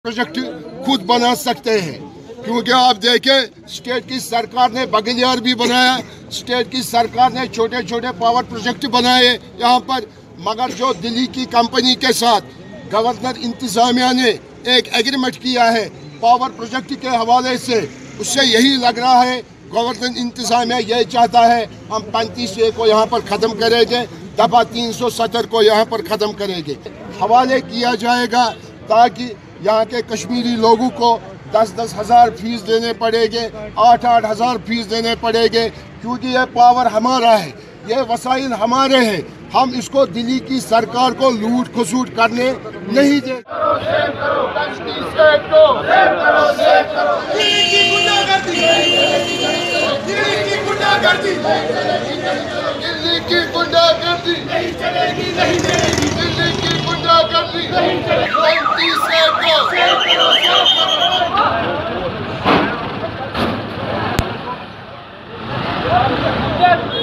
Project खुद बना सकते हैं, क्योंकि आप देखें स्टेट की सरकार ने बगलियार भी बनाया, स्टेट की सरकार ने छोटे छोटे पावर प्रोजेक्ट बनाए यहाँ पर, मगर जो दिल्ली की कंपनी के साथ गवर्नर इंतजामिया ने एक एग्रीमेंट किया है पावर प्रोजेक्ट के हवाले से, उससे यही लग रहा है गवर्नर इंतजामिया यही चाहता है हम 35A को यहाँ पर ख़त्म करेंगे, दफ़ा 370 को यहाँ पर ख़त्म करेंगे, हवाले किया जाएगा ताकि यहाँ के कश्मीरी लोगों को 10-10 हज़ार फीस देने पड़ेंगे, 8-8 हज़ार फीस देने पड़ेंगे, क्योंकि ये पावर हमारा है, ये वसाइल हमारे हैं, हम इसको दिल्ली की सरकार को लूट खसूट करने नहीं दे। दिल्ली की गुंडागर्दी नहीं चलेगी, नहीं चलेगी, दिल्ली की गुंडागर्दी नहीं चलेगी। Yeah.